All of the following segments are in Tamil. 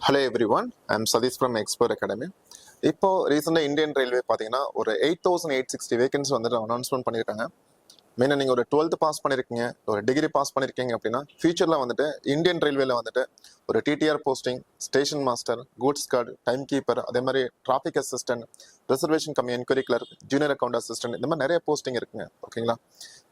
Hello everyone, I'm Sathish from Expore academy. இப்போ ரீசெண்டாக இந்தியன் ரயில்வே பார்த்தீங்கன்னா ஒரு 8,860 வேகன்சி வந்துட்டு அனௌன்ஸ்மெண்ட் பண்ணியிருக்காங்க. மெயினாக நீங்கள் ஒரு 12th பாஸ் பண்ணியிருக்கீங்க, ஒரு டிகிரி பாஸ் பண்ணியிருக்கீங்க அப்படின்னா ஃபியூச்சரில் வந்துட்டு இந்தியன் ரயில்வேல வந்துட்டு ஒரு TTR posting, station master, goods guard, time keeper, அதே மாதிரி traffic assistant, reservation cum enquiry clerk, junior account assistant, இந்த மாதிரி நிறைய போஸ்டிங் இருக்குங்க. ஓகேங்களா?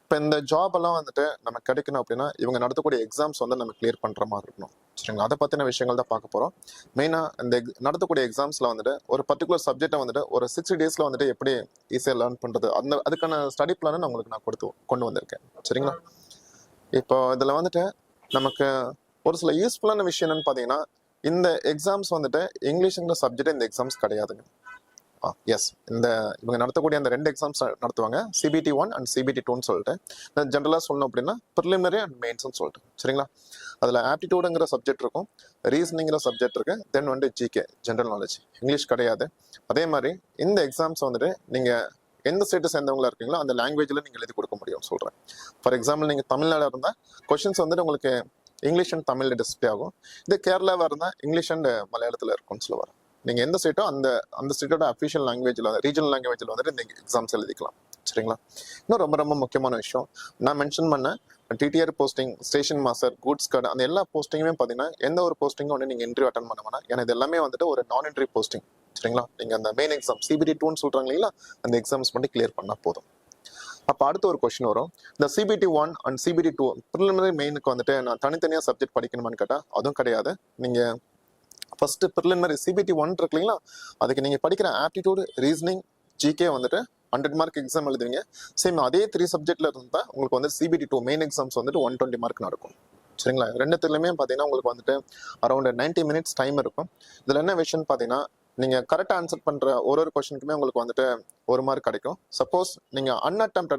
இப்போ இந்த ஜாப் எல்லாம் வந்துட்டு நமக்கு கிடைக்கணும் அப்படின்னா இவங்க நடத்தக்கூடிய எக்ஸாம்ஸ் வந்து நம்ம கிளியர் பண்ணுற மாதிரி இருக்கணும். சரிங்களா? அதை பற்றின விஷயங்கள் தான் பார்க்க போகிறோம். மெயினாக இந்த நடத்தக்கூடிய எக்ஸாம்ஸில் வந்துட்டு ஒரு பர்டிகுலர் சப்ஜெக்டை வந்துட்டு ஒரு 60 டேஸில் வந்துட்டு எப்படி ஈஸியாக லேர்ன் பண்ணுறது, அதுக்கான ஸ்டடி பிளானை நான் உங்களுக்கு கொண்டு வந்திருக்கேன். சரிங்களா? இப்போ இதில் வந்துட்டு நமக்கு ஒரு சில யூஸ்ஃபுல்லான விஷயம் என்னன்னு பார்த்தீங்கன்னா, இந்த எக்ஸாம்ஸ் வந்துட்டு இங்கிலீஷுங்கிற சப்ஜெக்ட் இந்த எக்ஸாம்ஸ் கிடையாதுங்க. எஸ், இவங்க நடத்தக்கூடிய அந்த 2 எக்ஸாம்ஸ் நடத்துவாங்க, CBT 1 அண்ட் CBT 2ன்னு சொல்லிட்டு. ஜென்ரலாக சொல்லணும் அப்படின்னா ப்ரிலிமினரி அண்ட் மெயின்ஸ்னு சொல்லிட்டு. சரிங்களா? அதில் ஆப்டிடியூடுங்கிற சப்ஜெக்ட் இருக்கும், ரீசனிங்கிற சப்ஜெக்ட் இருக்கு, தென் வந்து ஜிகே ஜென்ரல் நாலேஜ், இங்கிலீஷ் கிடையாது. அதே மாதிரி இந்த எக்ஸாம்ஸ் வந்துட்டு நீங்கள் எந்த ஸ்டேட்டை சேர்ந்தவங்களா இருக்கீங்களோ அந்த லாங்குவேஜில் நீங்கள் எழுதி கொடுக்க முடியும் சொல்கிறேன். ஃபார் எக்ஸாம்பிள் நீங்கள் தமிழ்நாடு இருந்தால் கொஷின்ஸ் வந்துட்டு உங்களுக்கு இங்கிலீஷ் அண்ட் தமிழில் டிஸ்பிளே ஆகும். இது கேரளாவாக இருந்தால் இங்கிலீஷ் அண்ட் மலையாளத்தில் இருக்கும்னு சொல்லுவார். நீங்கள் எந்த ஸ்டேட்டோ அந்த ஸ்டேட்டோட அஃபிஷியல் லாங்குவேஜில் ரீஜனல் லாங்குவேஜில் வந்துட்டு இந்த எக்ஸாம்ஸ் எழுதிக்கலாம். சரிங்களா? இன்னும் ரொம்ப ரொம்ப முக்கியமான விஷயம் நான் மென்ஷன் பண்ண TTR posting, station master, goods guard, அந்த எல்லா போஸ்டிங்குமே பார்த்தீங்கன்னா எந்த ஒரு போஸ்டிங்கும் வந்து நீங்கள் இன்டர்வியூ அட்டன் பண்ண வேணாம். ஏன்னா இது எல்லாமே வந்துட்டு ஒரு நான் என்ட்ரி போஸ்டிங். சரிங்களா? நீங்கள் அந்த மெயின் எக்ஸாம் CBT 2ன்னு சொல்கிறாங்க இல்லைங்களா, அந்த எக்ஸாம்ஸ் மட்டும் கிளியர் பண்ணால் போதும். அப்போ அடுத்த ஒரு கொஸ்டின் வரும், இந்த CBT 1 அண்ட் CBT 2 ப்ரிலிமினரி மெயினுக்கு வந்துட்டு நான் தனித்தனியாக சப்ஜெக்ட் படிக்கணுமான்னு கேட்டால் அதுவும் கிடையாது. நீங்கள் ஃபர்ஸ்ட் ப்ரிலிமினரி CBT 1 இருக்கு இல்லைங்களா, அதுக்கு நீங்கள் படிக்கிற ஆப்டிடியூடு, ரீசனிங், ஜிகே வந்துட்டு 100 மார்க் எக்ஸாம் எழுதுவீங்க. சேம் அதே 3 சப்ஜெக்ட்ல இருந்தால் உங்களுக்கு வந்து CBT 2 மெயின் எக்ஸாம்ஸ் வந்துட்டு 120 மார்க் நடக்கும். சரிங்களா? ரெண்டுத்துலையுமே பார்த்தீங்கன்னா உங்களுக்கு வந்துட்டு அரௌண்ட் 90 மினிட்ஸ் டைம் இருக்கும். இதில் என்ன விஷயம்னு பார்த்தீங்கன்னா, நீங்கள் கரெக்டாக ஆன்சர் பண்ணுற ஒரு கொஸ்டினுக்குமே உங்களுக்கு வந்துட்டு 1 மார்க் கிடைக்கும். சப்போஸ் நீங்கள்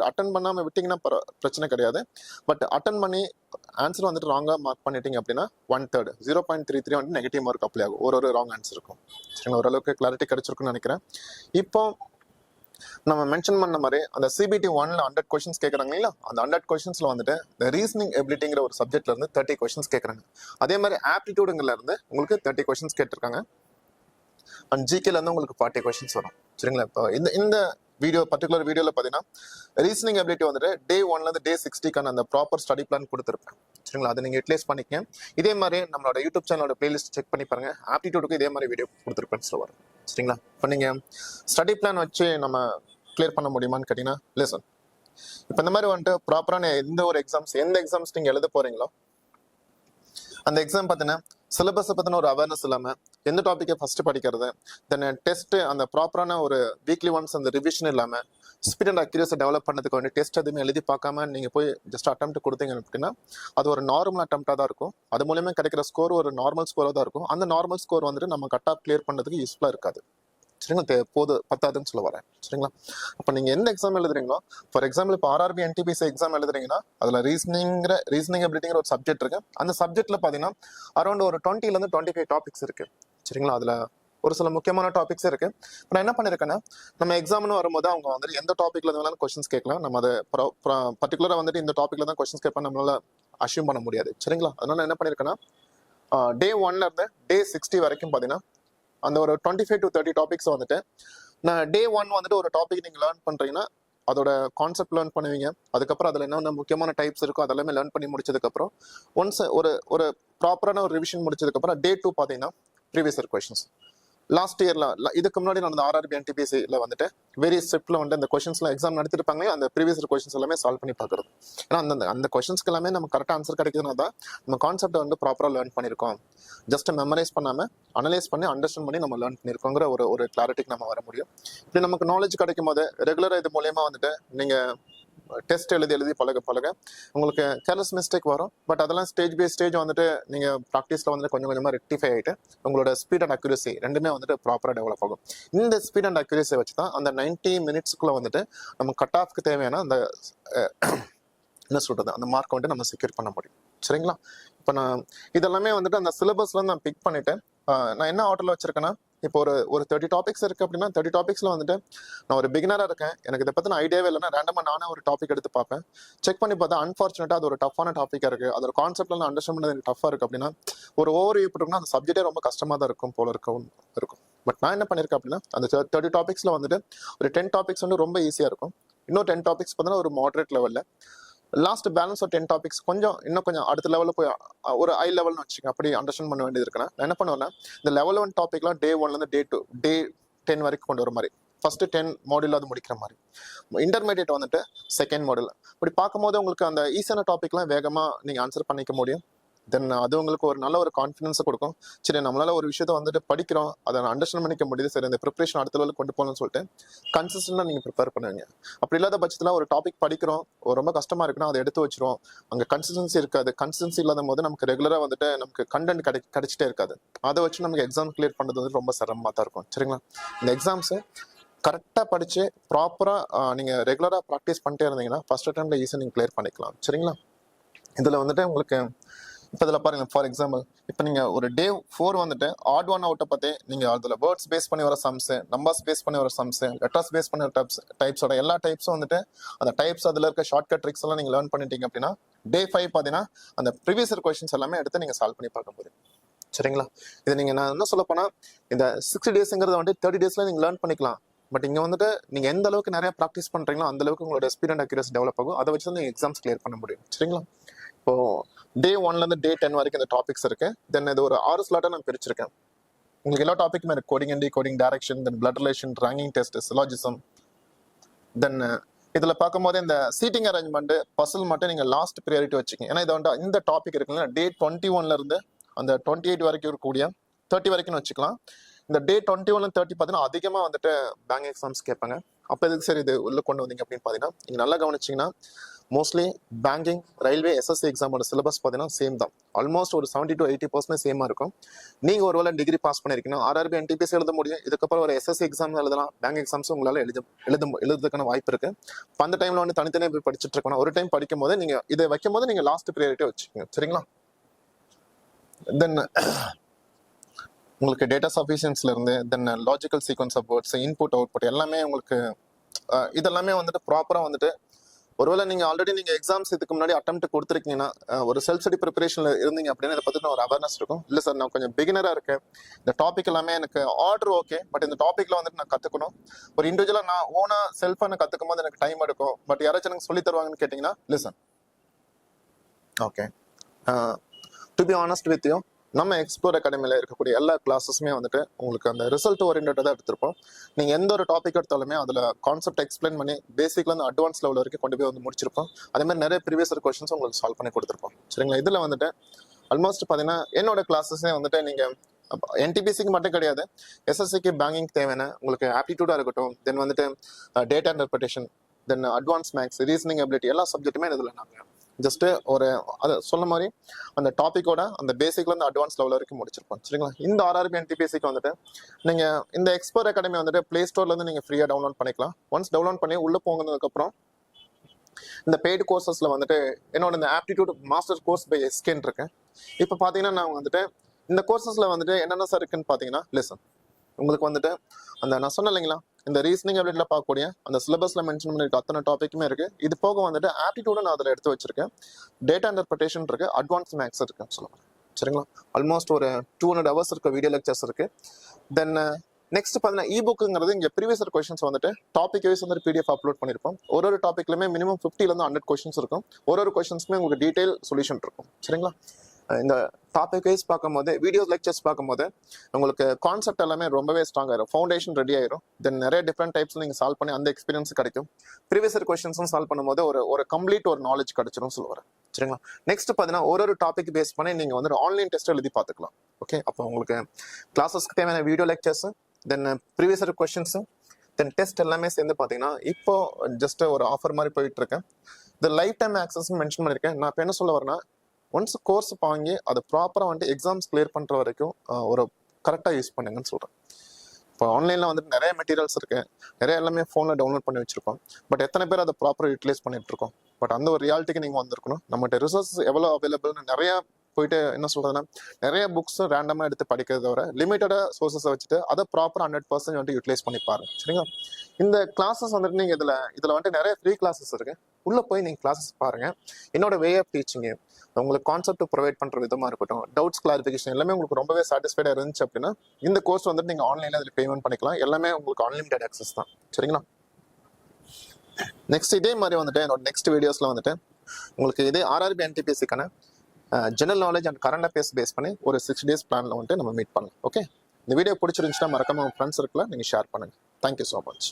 அட்டன் பண்ணாமல் விட்டீங்கன்னா பிரச்சனை கிடையாது. பட் அட்டன் பண்ணி ஆன்சர் வந்துட்டு ராங்காக மார்க் பண்ணிட்டீங்க அப்படின்னா 1/3 0.33 வந்துட்டு நெகட்டிவ் மார்க் அப்ளை ஆகும். ஒரு ராங் ஆன்சர் இருக்கும். சரிங்களா? ஓரளவுக்கு கிளாரிட்டி கிடைச்சிருக்குன்னு நினைக்கிறேன். இப்போ நம்ம மென்ஷன் பண்ண மாதிரி அந்த CBT 1ல 100 கொஸ்டின்ஸ் கேட்குறாங்க இல்லையா, அந்த 100 கொஸ்டின்ஸ்ல வந்துட்டு இந்த ரீசனிங் எபிலிட்டிங்கிற ஒரு சப்ஜெக்ட்ல இருந்து 30 கொஸ்டின்ஸ் கேட்குறாங்க. அதே மாதிரி ஆப்டிடியூடுங்கள்ல இருந்து உங்களுக்கு 30 கொஸ்டின்ஸ் கேட்டிருக்காங்க. அண்ட் ஜிகேல இருந்து உங்களுக்கு 40 கொஸ்டின்ஸ் வரும். சரிங்களா? இப்போ இந்த பர்டிகுலர் வீடியோவில் பார்த்தீங்கன்னா ரீசனிங் எபிலிட்டி வந்துட்டு டே 1லேருந்து டே 60க்கான அந்த ப்ராப்பர் ஸ்டடி பிளான் கொடுத்துருப்பேன். சரிங்களா? அதை நீங்கள் யூட்டிலைஸ் பண்ணிக்கங்க. இதே மாதிரி நம்மளோட யூடியூப் சேனலோட பிளேலிஸ்ட் செக் பண்ணி பாருங்க, ஆப்டிடியூடுக்கு இதே மாதிரி வீடியோ கொடுத்துருப்பேன்னு சொல்லுவார். சரிங்களா? இப்போ நீங்கள் ஸ்டடி பிளான் வச்சு நம்ம கிளியர் பண்ண முடியுமான்னு கேட்டீங்கன்னா இல்லை சார். இப்போ இந்த மாதிரி வந்துட்டு ப்ராப்பரான எந்த எக்ஸாம்ஸ் நீங்கள் எழுத போறீங்களோ அந்த எக்ஸாம் பார்த்தீங்கன்னா சிலபஸை பற்றின ஒரு அவேர்னஸ் இல்லாமல் எந்த டாப்பிக்கை ஃபர்ஸ்ட் படிக்கிறது, தென் டெஸ்ட் அந்த ப்ராப்பரான ஒரு வீக்லி ஒன்ஸ் அந்த ரிவிஷன் இல்லாமல் ஸ்பீட் அண்ட் அக்யூரஸை டெவலப் பண்ணதுக்கு வந்து டெஸ்ட் எதுவுமே எழுதி பார்க்காம நீங்கள் போய் ஜஸ்ட் அட்டெம்ப்ட் கொடுத்தீங்க அப்படின்னா அது ஒரு நார்மல் அட்டெம்ப்டாக தான் இருக்கும். அது மூலயமா கிடைக்கிற ஸ்கோர் ஒரு நார்மல் ஸ்கோராக தான் இருக்கும். அந்த நார்மல் ஸ்கோர் வந்துட்டு நம்ம கட் ஆஃப் கிளியர் பண்ணுறதுக்கு யூஸ்ஃபுல்லாக இருக்காது. சரிங்களா? பத்தாதுன்னு சொல்ல வரேன். சரிங்களா? அப்போ நீங்கள் எந்த எக்ஸாம் எழுதுறீங்களோ, ஃபார் எக்ஸாம்பிள் இப்போ RRB NTPC எக்ஸாம் எழுதுறீங்கன்னா அதில் ரீசனிங் எபிலிட்டிங்கிற ஒரு சப்ஜெக்ட் இருக்கு. அந்த சப்ஜெக்ட்ல பார்த்தீங்கன்னா அரௌண்ட் ஒரு 20லேருந்து 25 டாபிக்ஸ் இருக்கு. சரிங்களா? அதில் ஒரு சில முக்கியமான டாபிக்ஸ் இருக்கு. இப்போ நான் என்ன பண்ணிருக்கேன்னா, நம்ம எக்ஸாம்னு வரும்போது அவங்க வந்துட்டு எந்த டாபிக்ல இருந்தாலும் கொஸ்டின்ஸ் கேட்கலாம். நம்ம அதை பர்டிகுலராக வந்துட்டு இந்த டாபிக்ல தான் கொஸ்டின்ஸ் கேட்பேன் நம்மளால அஷ்யூம் பண்ண முடியாது. சரிங்களா? அதனால என்ன பண்ணிருக்கேன்னா, டே 1ல இருந்து டே 60 வரைக்கும் பார்த்தீங்கன்னா அந்த ஒரு 25 to 30 டாபிக்ஸ் வந்துட்டு நான் டே 1 வந்துட்டு ஒரு டாபிக் நீங்கள் லேர்ன் பண்ணுறீங்கன்னா அதோட கான்செப்ட் லேர்ன் பண்ணுவீங்க. அதுக்கப்புறம் அதில் என்னென்ன முக்கியமான டைப்ஸ் இருக்கோ அதெல்லாமே லேர்ன் பண்ணி முடிச்சதுக்கப்புறம் ஒன்ஸ் ஒரு ப்ராப்பரான ஒரு ரிவிஷன் முடிச்சதுக்கப்புறம் டே 2 பார்த்தீங்கன்னா ப்ரீவியஸ் இயர் கொஸ்டின்ஸ் லாஸ்ட் இயர்ல இதுக்கு முன்னாடி நடந்த RRB NTPCல வந்துட்டு வேரியஸ் ஸ்டெப்ல வந்து அந்த கொஸ்டின்ஸ்ல எக்ஸாம் நடத்திருப்பாங்க. அந்த ப்ரீவியஸ் இயர் கொஸ்டின்ஸ் எல்லாமே சால்வ் பண்ணி பார்க்கறது. ஏன்னா அந்த கொஸ்டின்ஸ்க்கு எல்லாமே நம்ம கரெக்டாக ஆன்சர் கிடைக்குதுன்னா தான் நம்ம கான்செப்டை வந்து ப்ராப்பராக லேர்ன் பண்ணியிருக்கோம். ஜஸ்ட் மெமரைஸ் பண்ணாமல் அனலைஸ் பண்ணி அண்டர்ஸ்டாண்ட் பண்ணி நம்ம லேர்ன் பண்ணியிருக்கோங்கிற ஒரு கிளாரிட்டிக்கு நம்ம வர முடியும். இப்படி நமக்கு நாலேஜ் கிடைக்கும் போது ரெகுலராக இது மூலயமா வந்துட்டு நீங்கள் டெஸ்ட் எழுதி பழக உங்களுக்கு கேர்லெஸ் மிஸ்டேக் வரும். பட் அதெல்லாம் ஸ்டேஜ் பை ஸ்டேஜ் வந்துட்டு நீங்கள் ப்ராக்டிஸில் வந்துட்டு கொஞ்சம் கொஞ்சமாக ரெக்டிஃபை ஆகிட்டு உங்களோட ஸ்பீட் அண்ட் அக்யூரசி ரெண்டுமே வந்துட்டு ப்ராப்பராக டெவலப் ஆகும். இந்த ஸ்பீட் அண்ட் அக்யூரஸியை வச்சு தான் அந்த 90 மினிட்ஸ்க்குள்ளே வந்துட்டு நம்ம கட் ஆஃப்க்கு தேவையான அந்த என்ன சொல்கிறது அந்த மார்க்கை வந்துட்டு நம்ம செக்யூர் பண்ண முடியும். சரிங்களா? இப்போ நான் இதெல்லாமே வந்துட்டு அந்த சிலபஸ்லேருந்து நான் பிக் பண்ணிவிட்டு நான் என்ன ஆர்டரில் வச்சுருக்கேன்னா இப்போ ஒரு 30 டாபிக்ஸ் இருக்கு அப்படின்னா 30 டாபிக்ஸ்ல வந்துட்டு நான் ஒரு பிகினரா இருக்கேன், எனக்கு இதை பத்தின ஐடியாவே இல்லைன்னா ரேண்டமா நானே ஒரு டாபிக் எடுத்து பார்ப்பேன். செக் பண்ணி பார்த்தா அன்பார்ச்சுனேட்டா அது ஒரு டஃப்பான டாபிக்கா இருக்கு, அதோட கான்செப்ட்ல நான் அண்டர்ஸ்டாண்ட் பண்ணது எனக்கு டஃபா இருக்கு அப்படின்னா ஒரு ஓவர் வியூ போட்டோம்னா அந்த சப்ஜெக்டே ரொம்ப கஷ்டமா தான் இருக்கும் போல இருக்கும். பட் நான் என்ன பண்ணிருக்கேன் அப்படின்னா அந்த 30 டாபிக்ஸ்ல வந்துட்டு ஒரு 10 டாபிக்ஸ் வந்து ரொம்ப ஈஸியா இருக்கும், இன்னும் 10 டாபிக்ஸ் பார்த்தீங்கன்னா ஒரு மாடரேட் லெவல்ல, லாஸ்ட் பேலன்ஸ் ஒரு 10 டாபிக்ஸ் இன்னும் கொஞ்சம் அடுத்த லெவலில் போய் ஒரு ஹை லெவல்னு வச்சுக்கோங்க, அப்படி அண்டர்ஸ்டாண்ட் பண்ண வேண்டியது இருக்குன்னா நான் என்ன பண்ணுவேன்னா இந்த லெவல் 1 டாபிக்லாம் டே 1லேருந்து டே 10 வரைக்கும் கொண்டு வர மாதிரி, ஃபர்ஸ்ட் 10 மாடியூல் அது முடிக்கிற மாதிரி, இன்டர்மீடியட் வந்துட்டு செகண்ட் மாடியூல். இப்படி பார்க்கும்போது உங்களுக்கு அந்த ஈஸியான டாபிக்லாம் வேகமாக நீங்கள் ஆன்சர் பண்ணிக்க முடியும். தென் அது உங்களுக்கு ஒரு நல்ல ஒரு கான்ஃபிடன்ஸை கொடுக்கும். சரி, நம்மளால ஒரு விஷயத்த வந்துட்டு படிக்கிறோம், அதை அண்டர்ஸ்டாண்ட் பண்ணிக்க முடியுது, சரி இந்த ப்ரிப்பரேஷன் அடுத்த லெவலுக்கு கொண்டு போகணும்னு சொல்லிட்டு கன்சிஸ்டன்டாக நீங்கள் ப்ரிப்பேர் பண்ணுவீங்க. அப்படி இல்லாத பட்சத்தில் ஒரு டாபிக் படிக்கிறோம், ரொம்ப கஷ்டமா இருக்குன்னா அதை எடுத்து வச்சிரும், அங்கே கன்சிஸ்டன்சி இருக்காது. கன்சிஸ்டன்சி இல்லாத போது நமக்கு ரெகுலராக வந்துட்டு நமக்கு கண்டென்ட் கிடைச்சிட்டே இருக்காது. அதை வச்சு நமக்கு எக்ஸாம் கிளியர் பண்ணுறது வந்து ரொம்ப சிரமமாக தான் இருக்கும். சரிங்களா, இந்த எக்ஸாம்ஸு கரெக்டாக படித்து ப்ராப்பராக நீங்கள் ரெகுலராக ப்ராக்டிஸ் பண்ணிட்டே இருந்தீங்கன்னா ஃபர்ஸ்ட் அட்டெம்ப்ட்ல ஈஸியாக நீங்கள் கிளியர் பண்ணிக்கலாம். சரிங்களா, இதில் வந்துட்டு உங்களுக்கு இப்போ இதில் பாருங்க, ஃபார் எக்ஸாம்பிள் இப்போ நீங்கள் ஒரு டே 4 வந்துட்டு ஆட் ஒன் அவுட்டை பற்றி நீங்கள் அதில் வேர்ட்ஸ் பேஸ் பண்ணி வர சம்ஸு, நம்பர்ஸ் பேஸ் பண்ணி வர சம்ஸு, லெட்டர்ஸ் பேஸ் பண்ணி வர டைப்ஸோட எல்லா டைப்ஸும் வந்துட்டு அந்த டைப்ஸ் அதில் இருக்க ஷார்ட்கட் ட்ரிக்ஸ் எல்லாம் நீங்கள் லேர்ன் பண்ணிட்டீங்க அப்படின்னா டே 5 பார்த்தீங்கன்னா அந்த ப்ரீவியஸ் இயர் கொஸ்டின்ஸ் எல்லாமே எடுத்து நீங்கள் சால்வ் பண்ணி பார்க்க போகிறீங்க. சரிங்களா, இது நீங்கள் நான் என்ன சொல்ல போனால் இந்த 60 டேஸுங்கிறத வந்துட்டு 30 டேஸில் நீங்கள் லேர்ன் பண்ணிக்கலாம். பட் இங்கே வந்துட்டு நீங்கள் எந்த அளவுக்கு நிறைய ப்ராக்டிஸ் பண்ணுறீங்களோ அந்த அளவுக்கு உங்களோட ஸ்பீட் அண்ட் அக்யூரசி டெவலப் ஆகும். அதை வச்சு தான் நீங்கள் எக்ஸாம்ஸ் கிளியர் பண்ண முடியும். சரிங்களா, இப்போ டே 1லேருந்து டே 10 வரைக்கும் இந்த டாபிக்ஸ் இருக்கு. தென் இது ஒரு 6 ஸ்லாட்டாக நான் பிரிச்சிருக்கேன். உங்களுக்கு எல்லா டாபிக்குமே இருக்கு, coding and decoding, direction, then blood relation, ranking test, syllogism. Then இதில் பார்க்கும்போது இந்த சீட்டிங் அரேஞ்ச்மெண்ட், பசில் மட்டும் நீங்கள் லாஸ்ட் ப்ரியாரிட்டி வச்சுக்கோங்க. ஏன்னா இதை வந்து இந்த டாபிக் இருக்குல்ல டே 21லேருந்து அந்த 28 வரைக்கும் இருக்கக்கூடிய 30 வரைக்கும் வச்சுக்கலாம். இந்த டே 21 30 பார்த்தீங்கன்னா அதிகமாக வந்துட்டு பேங்க் எக்ஸாம்ஸ் கேட்பாங்க. அப்போ எதுக்கு சரி இது உள்ள கொண்டு வந்தீங்க அப்படின்னு பார்த்தீங்கன்னா நீங்கள் நல்லா கவனிச்சிங்கன்னா மோஸ்ட்லி பேங்கிங், ரயில்வே, எஸ்எஸ்சி எக்ஸாமோட சிலபஸ் பார்த்தீங்கன்னா சேம் தான். ஆல்மோஸ்ட் ஒரு 70 to 80% சேமாக இருக்கும். நீங்கள் ஒருவேளை டிகிரி பாஸ் பண்ணியிருக்கீங்கன்னா ஆர்ஆர்பி என்டிபிஎஸ் எழுத முடியும். இதுக்கப்புறம் ஒரு எஸ்எஸ்சி எக்ஸாம் எழுதலாம், பேங்க் எக்ஸாம்ஸ் உங்களால் எழுதுறதுக்கான வாய்ப்பு இருக்கு. இப்போ அந்த டைமில் வந்து தனித்தனியாக போய் படிச்சுட்டு இருக்கணும். ஒரு டைம் படிக்கும் போது நீங்கள் இதை வைக்கும் போது நீங்கள் லாஸ்ட் ப்ரியாரிட்டி வச்சுக்கோங்க. சரிங்களா, தென் உங்களுக்கு டேட்டா சஃபிஷியன்ஸ்ல இருந்து then logical sequence of words, input output எல்லாமே உங்களுக்கு இதெல்லாமே வந்துட்டு ப்ராப்பராக வந்துட்டு ஒருவேளை நீங்கள் ஆல்ரெடி நீங்கள் எக்ஸாம்ஸ் இதுக்கு முன்னாடி அட்டெம்ப்ட் கொடுத்துருக்கீங்கன்னா ஒரு செல்ஃப் ஸ்டடி ப்ரிப்பரேஷன்ல இருந்தீங்க அப்படின்னு இதை பற்றின ஒரு அவேர்னஸ் இருக்கும். இல்லை சார் நான் கொஞ்சம் பிகினராக இருக்கேன், இந்த டாபிக் எல்லாமே எனக்கு ஆர்டர் ஓகே, பட் இந்த டாப்பிக்கில் வந்துட்டு நான் கற்றுக்கணும், ஒரு இண்டிவிஜுவலாக நான் ஓனாக செல்ஃபாக நான் கற்றுக்கும் போது எனக்கு டைம் எடுக்கும், பட் யாராச்சும் எனக்கு சொல்லி தருவாங்கன்னு கேட்டிங்கன்னா listen. Okay, to be honest with you, நம்ம எக்ஸ்ப்ளோர் அகாடமியில் இருக்கக்கூடிய எல்லா கிளாஸஸுமே வந்துட்டு உங்களுக்கு அந்த ரிசல்ட் ஓரியன்டாக தான் எடுத்திருப்போம். நீங்கள் எந்த ஒரு டாபிக் எடுத்தாலுமே அதில் கான்செப்ட் எக்ஸ்பிளைன் பண்ணி பேசிக்லேருந்து அட்வான்ஸ் லெவல் வரைக்கும் கொண்டு போய் வந்து முடிச்சிருப்போம். அதே மாதிரி நிறைய ப்ரீவியஸ் கொஸ்டின்ஸ் உங்களுக்கு சால்வ் பண்ணி கொடுத்துருப்போம். சரிங்களா, இதில் வந்துட்டு ஆல்மோஸ்ட் பார்த்தீங்கன்னா என்னோட கிளாஸஸே வந்துட்டு நீங்கள் என்டிபிசிக்கு மட்டும் கிடையாது, எஸ்எஸ்சிக்கு பேங்கிங் தேவையான உங்களுக்கு ஆப்டிடியூடாக இருக்கட்டும், தென் வந்துட்டு டேட்டா இன்டர்பிரேஷன், தென் அட்வான்ஸ் மேக்ஸ், ரீசனிங் எபிலிட்டி எல்லா சப்ஜெக்ட்டுமே இதில் நாங்கள் ஜஸ்ட் ஒரு அதை சொன்ன மாதிரி அந்த டாப்பிக்கோட அந்த பேசிக்ல இருந்து அட்வான்ஸ் லெவல் வரைக்கும் முடிச்சிருப்போம். சரிங்களா, இந்த ஆர்ஆர்பி என்டிபிஎஸ்சிக்கு வந்துட்டு நீங்க இந்த எக்ஸ்ப்ளோர் அகாடமி வந்துட்டு பிளே ஸ்டோர்ல இருந்து நீங்க ஃப்ரீயா டவுன்லோட் பண்ணிக்கலாம். ஒன்ஸ் டவுன்லோட் பண்ணி உள்ள போனதுக்கு அப்புறம் இந்த பெய்டு கோர்சஸ்ல வந்துட்டு என்னோட இந்த ஆப்டிடியூட் மாஸ்டர் கோர்ஸ் பை எஸ்கேன் இருக்கேன். இப்போ பாத்தீங்கன்னா நான் வந்துட்டு இந்த கோர்சஸ்ல வந்துட்டு என்னென்ன சார் இருக்குன்னு பாத்தீங்கன்னா லிசன், உங்களுக்கு வந்துட்டு அந்த நான் சொன்னேன் இல்லைங்களா இந்த ரீசனிங் எபிலிட்டியில் பார்க்கக்கூடிய அந்த சிலபஸ்ல மென்ஷன் பண்ணிருக்க அத்தனை டாபிக்குமே இருக்கு. இது போக வந்துட்டு ஆப்டிடியூட நான் அதில் எடுத்து வச்சிருக்கேன், டேட்டா இன்டர்பிரேஷன் இருக்கு, அட்வான்ஸ் மேக்ஸ் இருக்குன்னு சொல்லுவாங்க. சரிங்களா, ஆல்மோஸ்ட் ஒரு 200 hours இருக்க வீடியோ லெக்சர்ஸ் இருக்கு. தென் நெக்ஸ்ட் பார்த்தீங்கன்னா இ-புக்குங்கிறது இங்கே ப்ரீவியஸ் கொஸ்டின்ஸ் வந்துட்டு டாபிக் வைஸ் வந்து பிடிஎஃப் அப்லோட் பண்ணியிருப்போம். ஒரு டாப்பிக்லுமே மினிமம் 50லேருந்து 100 கொஸ்டின்ஸ் இருக்கும். ஒரு கொஸ்டின்ஸ்க்குமே உங்களுக்கு டீடைல் சொல்யூஷன் இருக்கும். சரிங்களா, இந்த டாபிக் வைஸ் பார்க்கும்போது வீடியோஸ் லெக்சர்ஸ் பார்க்கும்போது உங்களுக்கு கான்செப்ட் எல்லாமே ரொம்பவே ஸ்ட்ராங் ஆயிரும், ஃபவுண்டேஷன் ரெடி ஆயிரும். தென் நிறைய டிஃப்ரெண்ட் டைப்ஸ் நீங்கள் சால்வ் பண்ணி அந்த எக்ஸ்பீரியன்ஸ் கிடைக்கும். ப்ரீவியஸ் கொஸ்டின்ஸும் சால்வ் பண்ணும்போது ஒரு கம்ப்ளீட் ஒரு நாலேஜ் கிடைச்சிரும் சொல்லுவார். சரிங்களா, நெக்ஸ்ட் பார்த்தீங்கன்னா ஒரு டாபிக் பேஸ் பண்ணி நீங்கள் வந்து ஆன்லைன் டெஸ்ட் எழுதி பார்த்துக்கலாம். ஓகே, அப்போ உங்களுக்கு கிளாஸஸ்க்கு தேவையான வீடியோ லெக்சர்ஸ், தென் ப்ரீவியஸ் கொஸ்டின்ஸு, தென் டெஸ்ட் எல்லாமே சேர்ந்து பார்த்தீங்கன்னா இப்போ ஜஸ்ட் ஒரு ஆஃபர் மாதிரி போயிட்டு இருக்கேன். இந்த லைஃப் டைம் ஆக்சஸ் மென்ஷன் பண்ணியிருக்கேன். நான் இப்போ என்ன சொல்ல வரேன்னா ஒன்ஸ் கோர்ஸ் வாங்கி அதை ப்ராப்பராக வந்துட்டு எக்ஸாம்ஸ் கிளியர் பண்ணுற வரைக்கும் ஒரு கரெக்டாக யூஸ் பண்ணுங்கன்னு சொல்கிறேன். இப்போ ஆன்லைனில் வந்துட்டு நிறைய மெட்டீரியல்ஸ் இருக்கு, நிறைய எல்லாமே ஃபோனில் டவுன்லோட் பண்ணி வச்சிருக்கோம். பட் எத்தனை பேர் அதை ப்ராப்பராக யூட்டிலைஸ் பண்ணிட்டு இருக்கோம்? பட் அந்த ஒரு ரியாலிட்டிக்கு நீங்கள் வந்திருக்கணும். நம்மகிட்ட ரிசோர்ஸ் எவ்வளோ அவைலபிள்னு நிறைய போயிட்டு என்ன சொல்றதுன்னா நிறைய புக்ஸ் ரேண்டமாக எடுத்து படிக்கிறத விட லிமிட்டட சோர்சஸை வச்சுட்டு அதை ப்ராப்பர் 100% வந்துட்டு யூட்டிலைஸ் பண்ணி பாருங்க. சரிங்களா? இந்த கிளாஸஸ் வந்துட்டு நீங்க இதுல வந்துட்டு நிறைய ஃப்ரீ கிளாஸஸ் இருக்கு. உள்ள போய் நீங்க கிளாஸஸ் பாருங்க. என்னோட வே ஆஃப் டீச்சிங் உங்களுக்கு கான்செப்ட் ப்ரொவைட் பண்ற விதமா இருக்கட்டும், டவுட்ஸ் கிளாரிஃபிகேஷன் எல்லாமே உங்களுக்கு ரொம்பவே சாட்டிஸ்ஃபைடா இருந்துச்சு அப்படின்னா இந்த கோர்ஸ் வந்துட்டு நீங்க ஆன்லைன்ல அதில் பேமெண்ட் பண்ணிக்கலாம். எல்லாமே உங்களுக்கு அன்லிமிட்டட் ஆக்சஸ் தான். சரிங்களா? நெக்ஸ்ட் இதே மாதிரி வந்துட்டு என்னோட நெக்ஸ்ட் வீடியோஸ்ல வந்துட்டு உங்களுக்கு இதே ஆர்ஆர்பி என்டிபிஎஸ்சிக்கான general knowledge and current affairs base பண்ணி ஒரு 6 days பிளான்ல வந்துட்டு நம்ம மீட் பண்ணலாம். ஓகே, இந்த வீடியோ பிடிச்சிருந்துச்சுன்னா மறக்காம உங்க ஃப்ரெண்ட்ஸ் சர்க்கிளில் நீங்க ஷேர் பண்ணுங்க. Thank you so much.